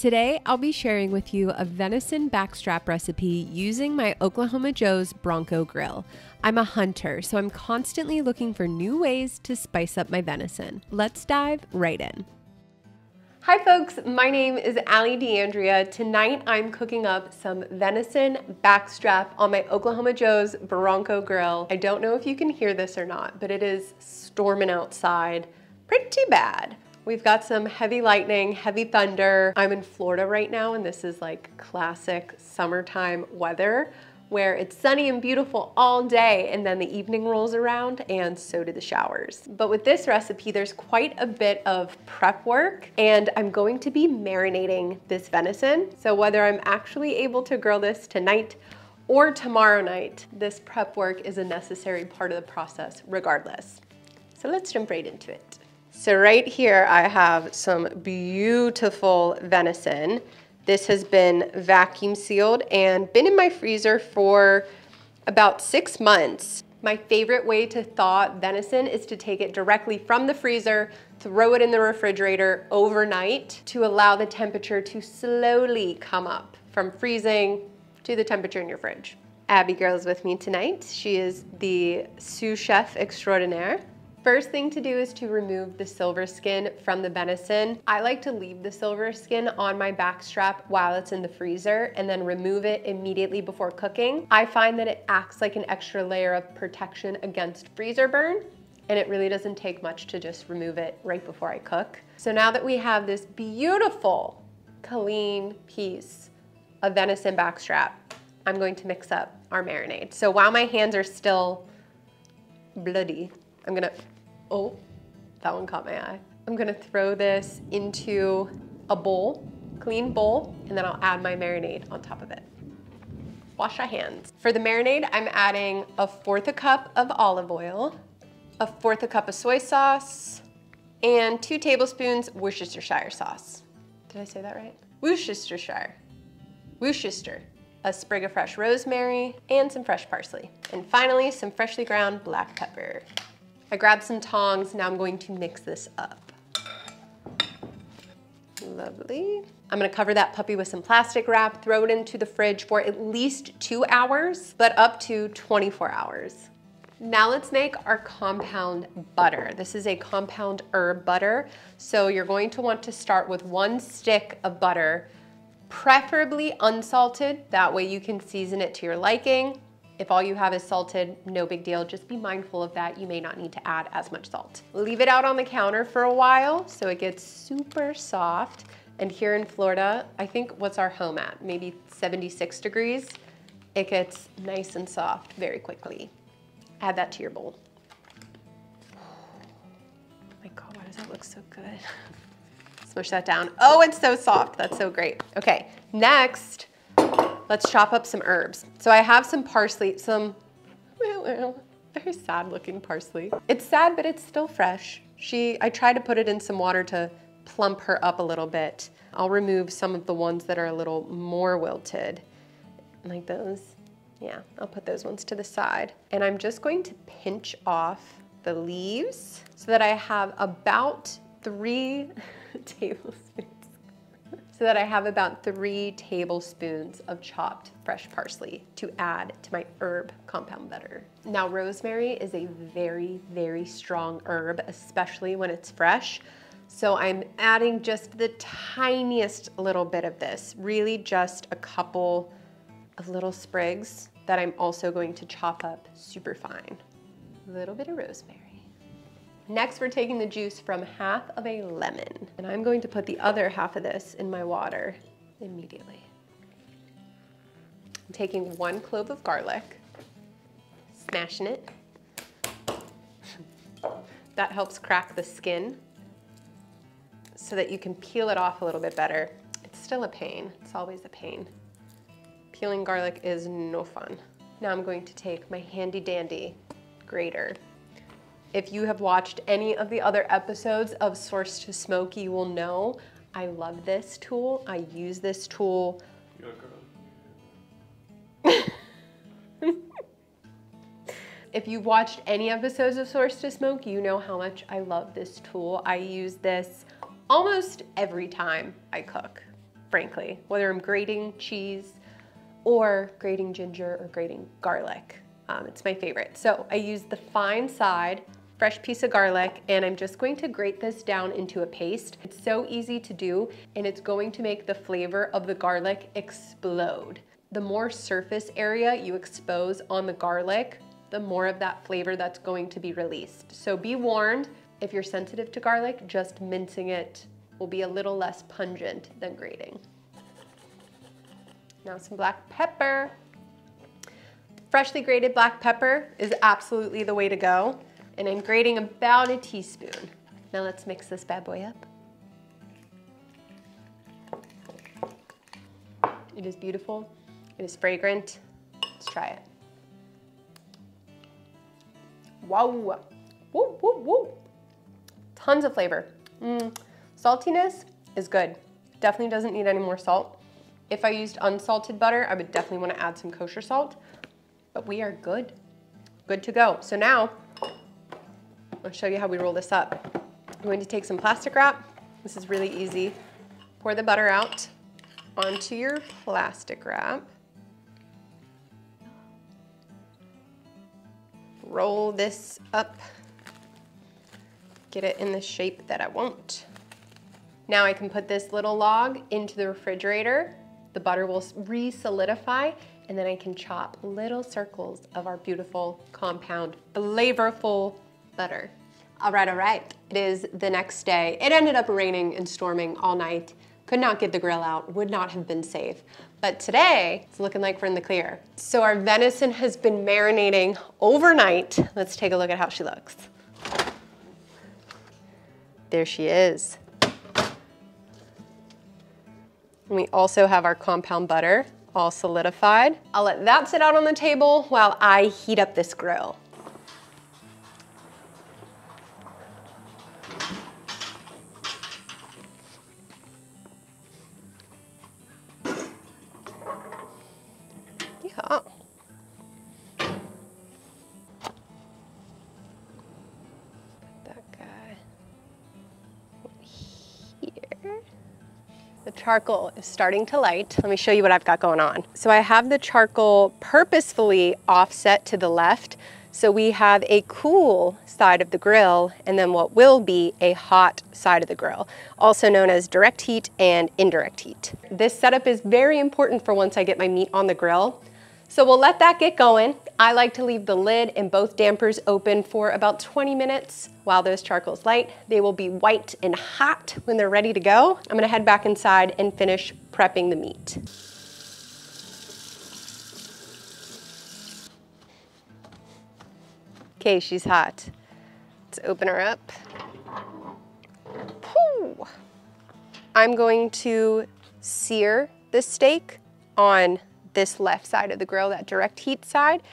Today, I'll be sharing with you a venison backstrap recipe using my Oklahoma Joe's Bronco grill. I'm a hunter, so I'm constantly looking for new ways to spice up my venison. Let's dive right in. Hi folks, my name is Allie DeAndrea. Tonight I'm cooking up some venison backstrap on my Oklahoma Joe's Bronco grill. I don't know if you can hear this or not, but it is storming outside pretty bad. We've got some heavy lightning, heavy thunder. I'm in Florida right now, and this is like classic summertime weather where it's sunny and beautiful all day, and then the evening rolls around and so do the showers. But with this recipe, there's quite a bit of prep work, and I'm going to be marinating this venison. So whether I'm actually able to grill this tonight or tomorrow night, this prep work is a necessary part of the process regardless. So let's jump right into it. So right here I have some beautiful venison. This has been vacuum sealed and been in my freezer for about 6 months. My favorite way to thaw venison is to take it directly from the freezer, throw it in the refrigerator overnight to allow the temperature to slowly come up from freezing to the temperature in your fridge. Abby Girl is with me tonight. She is the sous chef extraordinaire. First thing to do is to remove the silver skin from the venison. I like to leave the silver skin on my backstrap while it's in the freezer and then remove it immediately before cooking. I find that it acts like an extra layer of protection against freezer burn, and it really doesn't take much to just remove it right before I cook. So now that we have this beautiful, clean piece of venison backstrap, I'm going to mix up our marinade. So while my hands are still bloody, I'm gonna, oh, that one caught my eye. I'm gonna throw this into a bowl, clean bowl, and then I'll add my marinade on top of it. Wash your hands. For the marinade, I'm adding 1/4 cup of olive oil, 1/4 cup of soy sauce, and 2 tablespoons Worcestershire sauce. Did I say that right? Worcestershire. Worcester. A sprig of fresh rosemary, and some fresh parsley. And finally, some freshly ground black pepper. I grabbed some tongs, now I'm going to mix this up. Lovely. I'm gonna cover that puppy with some plastic wrap, throw it into the fridge for at least 2 hours, but up to 24 hours. Now let's make our compound butter. This is a compound herb butter, so you're going to want to start with 1 stick of butter, preferably unsalted, that way you can season it to your liking. If all you have is salted, no big deal. Just be mindful of that. You may not need to add as much salt. Leave it out on the counter for a while so it gets super soft. And here in Florida, I think what's our home at? Maybe 76 degrees. It gets nice and soft very quickly. Add that to your bowl. Oh my God, why does that look so good? Smush that down. Oh, it's so soft. That's so great. Okay, next, let's chop up some herbs. So I have some parsley, some very sad looking parsley. It's sad, but it's still fresh. I tried to put it in some water to plump her up a little bit. I'll remove some of the ones that are a little more wilted, like those. Yeah, I'll put those ones to the side. And I'm just going to pinch off the leaves so that I have about 3 tablespoons. So that I have about 3 tablespoons of chopped fresh parsley to add to my herb compound butter. Now, rosemary is a very, very strong herb, especially when it's fresh. So I'm adding just the tiniest little bit of this, really just a couple of little sprigs that I'm also going to chop up super fine. A little bit of rosemary. Next, we're taking the juice from half of a lemon, and I'm going to put the other half of this in my water immediately. I'm taking 1 clove of garlic, smashing it. That helps crack the skin so that you can peel it off a little bit better. It's still a pain, it's always a pain. Peeling garlic is no fun. Now I'm going to take my handy dandy grater. If you have watched any of the other episodes of Source to Smoke, you will know I love this tool. I use this tool. If you've watched any episodes of Source to Smoke, you know how much I love this tool. I use this almost every time I cook. frankly, whether I'm grating cheese or grating ginger or grating garlic. It's my favorite. So I use the fine side, fresh piece of garlic, and I'm just going to grate this down into a paste. It's so easy to do, and it's going to make the flavor of the garlic explode. The more surface area you expose on the garlic, the more of that flavor that's going to be released. So be warned, if you're sensitive to garlic, just mincing it will be a little less pungent than grating. Now some black pepper. Freshly grated black pepper is absolutely the way to go. And I'm grating about a teaspoon. Now let's mix this bad boy up. It is beautiful. It is fragrant. Let's try it. Wow. Woo, woo, woo. Tons of flavor. Saltiness is good. Definitely doesn't need any more salt. If I used unsalted butter, I would definitely want to add some kosher salt. But we are good. Good to go. So now, I'll show you how we roll this up. I'm going to take some plastic wrap. This is really easy. Pour the butter out onto your plastic wrap. Roll this up. Get it in the shape that I want. Now I can put this little log into the refrigerator. The butter will re-solidify, and then I can chop little circles of our beautiful, compound, flavorful butter. All right. It is the next day. It ended up raining and storming all night. Could not get the grill out, would not have been safe. But today, it's looking like we're in the clear. So our venison has been marinating overnight. Let's take a look at how she looks. There she is. And we also have our compound butter all solidified. I'll let that sit out on the table while I heat up this grill. Yeah. Put that guy here. The charcoal is starting to light. Let me show you what I've got going on. So I have the charcoal purposefully offset to the left. So we have a cool side of the grill and then what will be a hot side of the grill, also known as direct heat and indirect heat. This setup is very important for once I get my meat on the grill. So we'll let that get going. I like to leave the lid and both dampers open for about 20 minutes while those charcoals light. They will be white and hot when they're ready to go. I'm gonna head back inside and finish prepping the meat. Okay, she's hot. Let's open her up. Whew. I'm going to sear the steak on this left side of the grill, that direct heat side.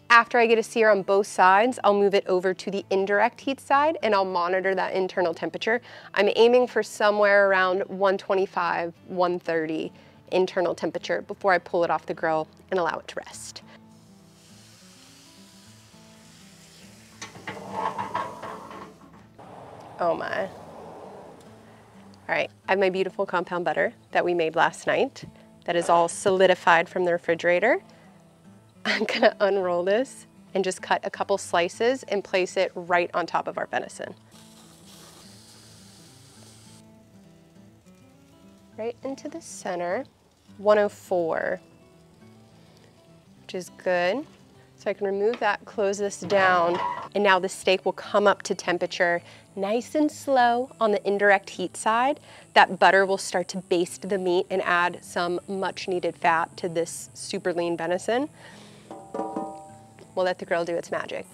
After I get a sear on both sides, I'll move it over to the indirect heat side and I'll monitor that internal temperature. I'm aiming for somewhere around 125, 130 internal temperature before I pull it off the grill and allow it to rest. Oh my. All right, I have my beautiful compound butter that we made last night that is all solidified from the refrigerator. I'm gonna unroll this and just cut a couple slices and place it right on top of our venison. Right into the center, 104, which is good. So I can remove that, close this down, and now the steak will come up to temperature nice and slow on the indirect heat side. That butter will start to baste the meat and add some much needed fat to this super lean venison. We'll let the grill do its magic.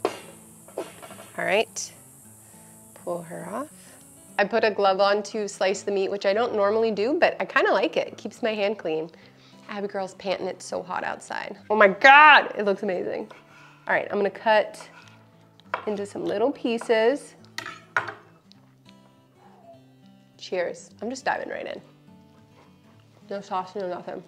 All right, pull her off. I put a glove on to slice the meat, which I don't normally do, but I kind of like it. It keeps my hand clean. Abigail's panting, it's so hot outside. Oh my God, it looks amazing. All right, I'm gonna cut into some little pieces. Cheers, I'm just diving right in. No sauce, no nothing.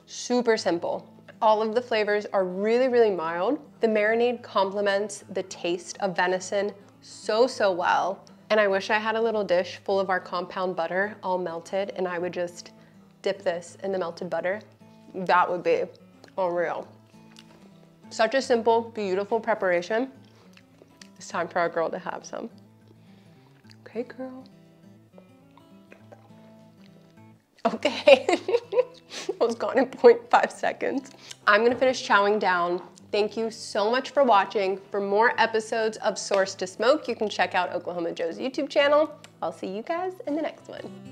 Super simple. All of the flavors are really, really mild. The marinade complements the taste of venison so well. And I wish I had a little dish full of our compound butter all melted, and I would just dip this in the melted butter. That would be unreal. Such a simple, beautiful preparation. It's time for our girl to have some. Okay, girl. Okay, I was gone in 0.5 seconds. I'm gonna finish chowing down. Thank you so much for watching. For more episodes of Source to Smoke, you can check out Oklahoma Joe's YouTube channel. I'll see you guys in the next one.